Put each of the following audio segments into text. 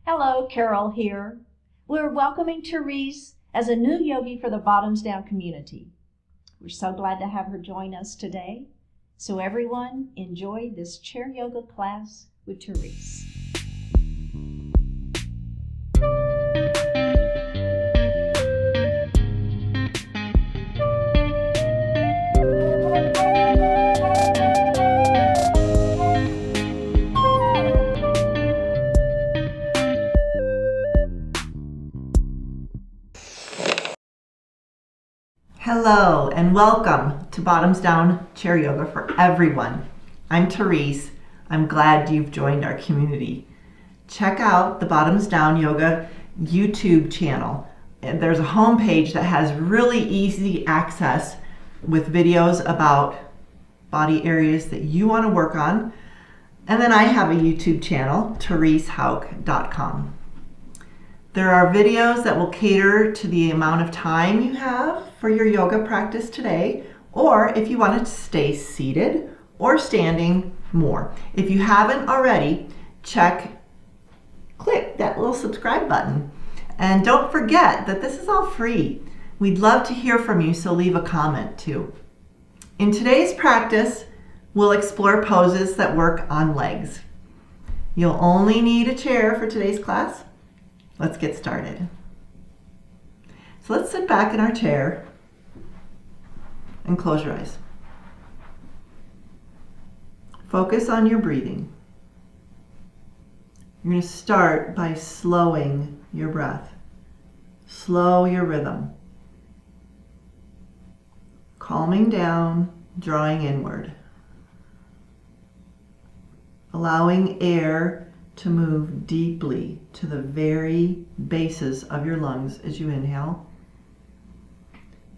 Hello, Carol here. We're welcoming Therese as a new yogi for the Bottoms Down community. We're so glad to have her join us today. So everyone, enjoy this chair yoga class with Therese. Hello and welcome to Bottoms Down Chair Yoga for everyone. I'm Therese. I'm glad you've joined our community. Check out the Bottoms Down Yoga YouTube channel. And there's a homepage that has really easy access with videos about body areas that you want to work on. And then I have a YouTube channel, theresehauk.com. There are videos that will cater to the amount of time you have for your yoga practice today, or if you want to stay seated or standing more. If you haven't already, click that little subscribe button. And don't forget that this is all free. We'd love to hear from you, so leave a comment too. In today's practice, we'll explore poses that work on legs. You'll only need a chair for today's class. Let's get started. So let's sit back in our chair and close your eyes. Focus on your breathing. You're going to start by slowing your breath. Slow your rhythm. Calming down, drawing inward. Allowing air to move deeply to the very bases of your lungs as you inhale.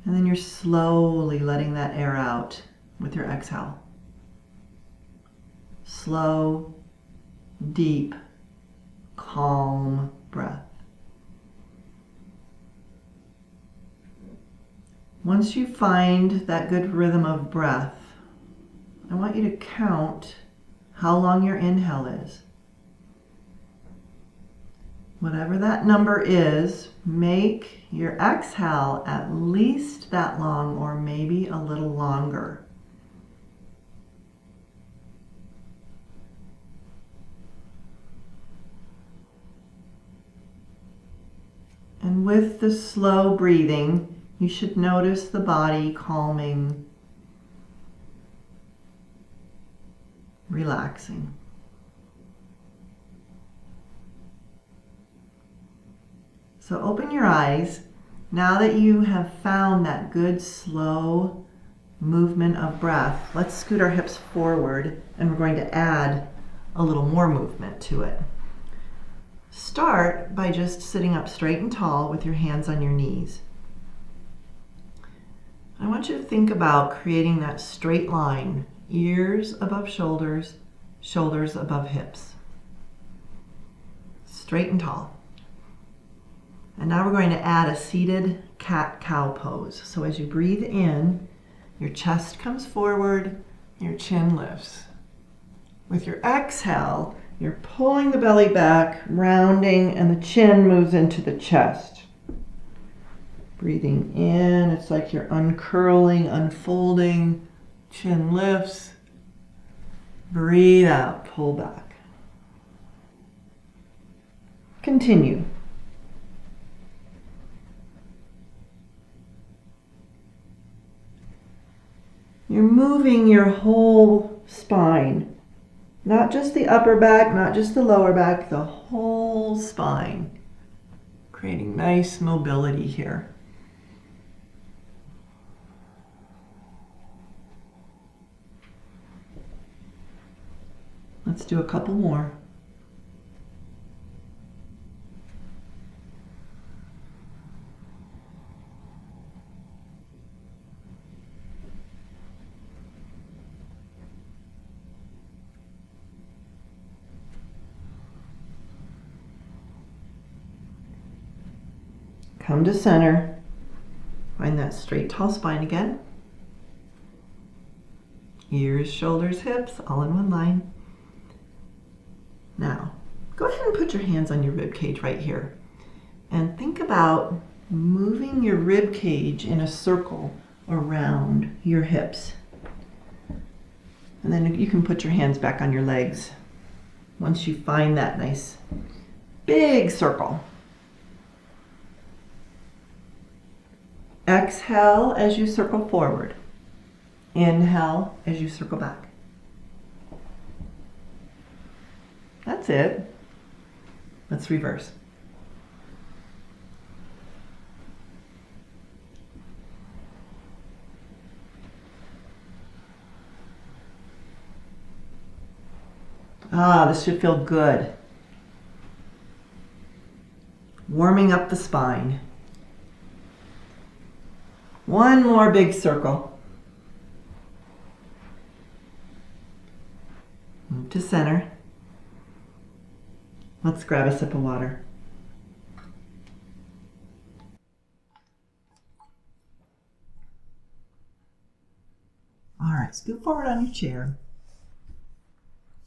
And then you're slowly letting that air out with your exhale. Slow, deep, calm breath. Once you find that good rhythm of breath, I want you to count how long your inhale is. Whatever that number is, make your exhale at least that long or maybe a little longer. And with the slow breathing, you should notice the body calming, relaxing. So open your eyes. Now that you have found that good slow movement of breath, let's scoot our hips forward and we're going to add a little more movement to it. Start by just sitting up straight and tall with your hands on your knees. I want you to think about creating that straight line, ears above shoulders, shoulders above hips. Straight and tall. And now we're going to add a seated cat-cow pose. So as you breathe in, your chest comes forward, your chin lifts. With your exhale, you're pulling the belly back, rounding, and the chin moves into the chest. Breathing in, it's like you're uncurling, unfolding, chin lifts. Breathe out, pull back. Continue. You're moving your whole spine, not just the upper back, not just the lower back, the whole spine, creating nice mobility here. Let's do a couple more. Come to center. Find that straight, tall spine again. Ears, shoulders, hips, all in one line. Now, go ahead ahead and put your hands on your rib cage right here. And think about moving your rib cage in a circle around your hips. And then you can put your hands back on your legs once you find that nice big circle. Exhale as you circle forward. Inhale as you circle back. That's it. Let's reverse. This should feel good. Warming up the spine. One more big circle. Move to center. Let's grab a sip of water. All right, scoot forward on your chair.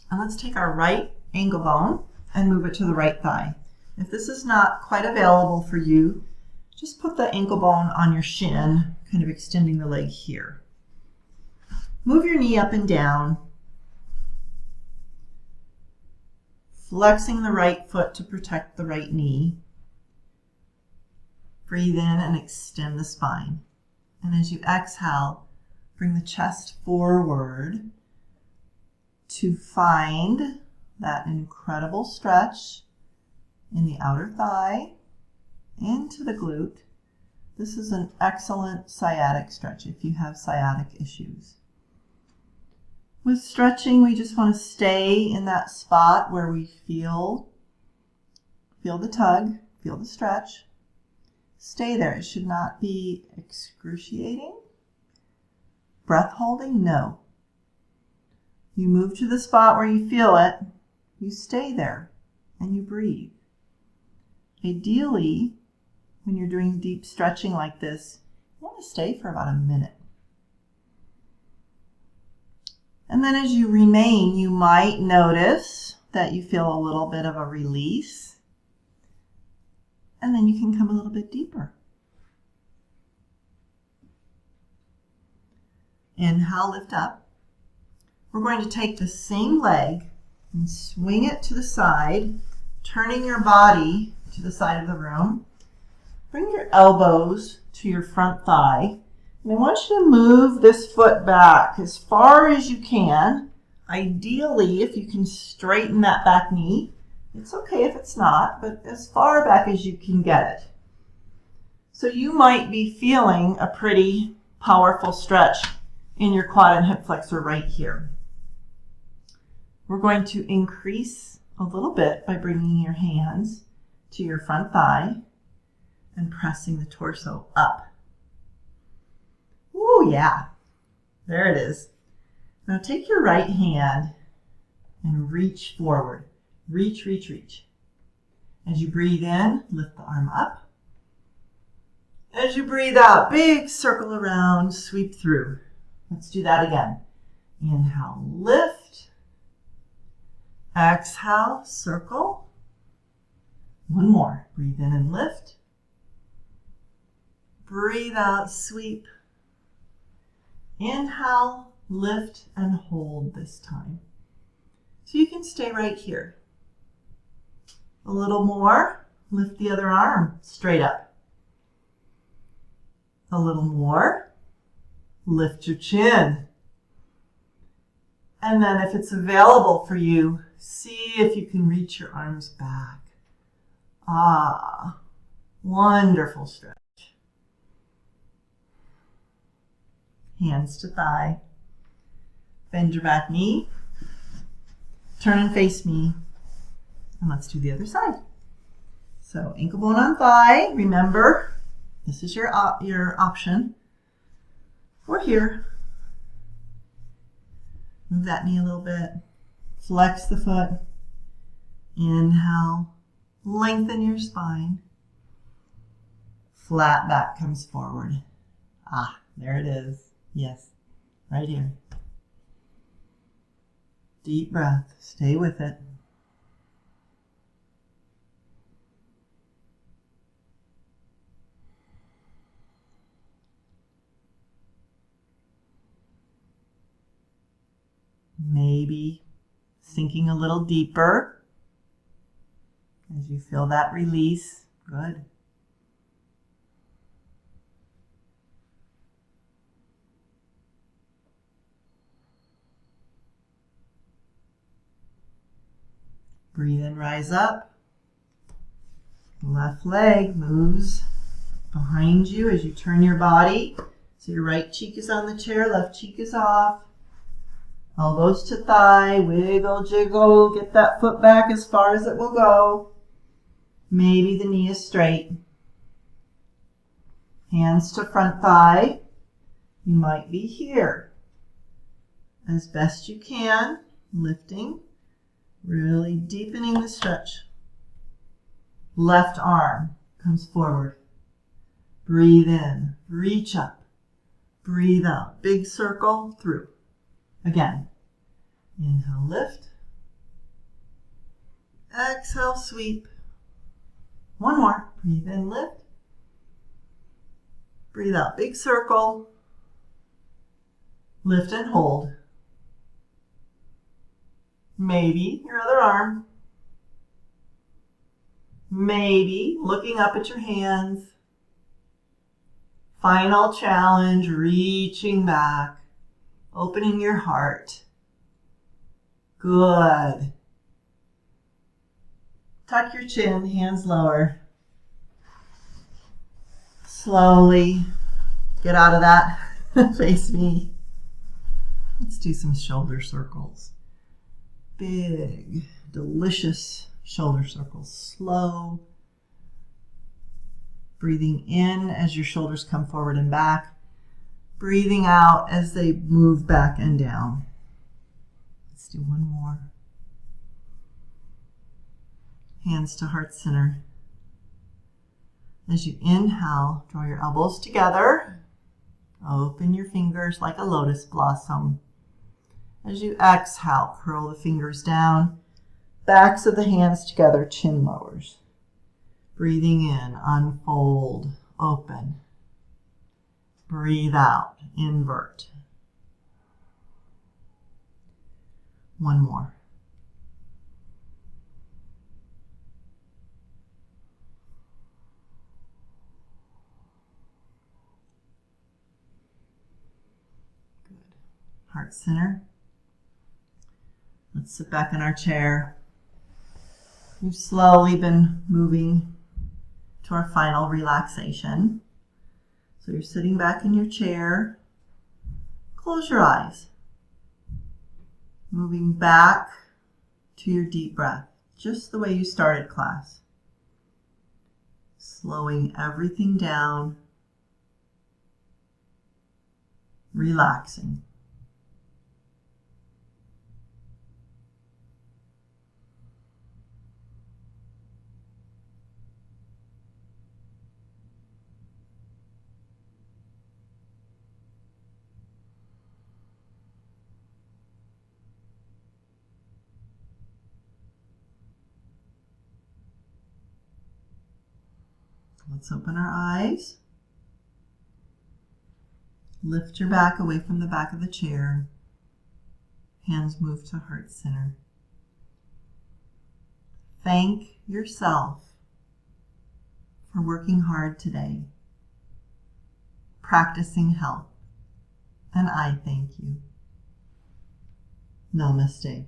And let's take our right ankle bone and move it to the right thigh. If this is not quite available for you, just put the ankle bone on your shin, kind of extending the leg here. Move your knee up and down, flexing the right foot to protect the right knee. Breathe in and extend the spine. And as you exhale, bring the chest forward to find that incredible stretch in the outer thigh, into the glute. This is an excellent sciatic stretch if you have sciatic issues. With stretching, we just want to stay in that spot where we feel the tug, feel the stretch. Stay there. It should not be excruciating. Breath holding, no. You move to the spot where you feel it, you stay there, and you breathe. Ideally, when you're doing deep stretching like this, you want to stay for about a minute. And then as you remain, you might notice that you feel a little bit of a release, and then you can come a little bit deeper. Inhale, lift up. We're going to take the same leg and swing it to the side, turning your body to the side of the room. Bring your elbows to your front thigh. And I want you to move this foot back as far as you can. Ideally, if you can straighten that back knee. It's okay if it's not, but as far back as you can get it. So you might be feeling a pretty powerful stretch in your quad and hip flexor right here. We're going to increase a little bit by bringing your hands to your front thigh and pressing the torso up. Ooh, yeah. There it is. Now take your right hand and reach forward. Reach, reach, reach. As you breathe in, lift the arm up. As you breathe out, big circle around, sweep through. Let's do that again. Inhale, lift. Exhale, circle. One more. Breathe in and lift. Breathe out, sweep. Inhale, lift, and hold this time. So you can stay right here. A little more. Lift the other arm straight up. A little more. Lift your chin. And then if it's available for you, see if you can reach your arms back. Wonderful stretch. Hands to thigh. Bend your back knee. Turn and face me. And let's do the other side. So ankle bone on thigh. Remember, this is your option. Or here. Move that knee a little bit. Flex the foot. Inhale. Lengthen your spine. Flat back comes forward. There it is. Yes, right here. Deep breath. Stay with it. Maybe sinking a little deeper as you feel that release. Good. Breathe in, rise up. Left leg moves behind you as you turn your body. So your right cheek is on the chair, left cheek is off. Elbows to thigh, wiggle, jiggle, get that foot back as far as it will go. Maybe the knee is straight. Hands to front thigh. You might be here. As best you can, lifting. Really deepening the stretch. Left arm comes forward. Breathe in, reach up. Breathe out, big circle through. Again, inhale, lift. Exhale, sweep. One more, breathe in, lift. Breathe out, big circle. Lift and hold. Maybe your other arm. Maybe looking up at your hands. Final challenge, reaching back, opening your heart. Good. Tuck your chin, hands lower. Slowly get out of that. Face me. Let's do some shoulder circles. Big, delicious shoulder circles. Slow. Breathing in as your shoulders come forward and back. Breathing out as they move back and down. Let's do one more. Hands to heart center. As you inhale, draw your elbows together. Open your fingers like a lotus blossom. As you exhale, curl the fingers down. Backs of the hands together, chin lowers. Breathing in, unfold, open. Breathe out, invert. One more. Good. Heart center. Let's sit back in our chair. We've slowly been moving to our final relaxation. So you're sitting back in your chair. Close your eyes. Moving back to your deep breath, just the way you started class. Slowing everything down. Relaxing. Let's open our eyes. Lift your back away from the back of the chair. Hands move to heart center. Thank yourself for working hard today, practicing health, and I thank you. Namaste.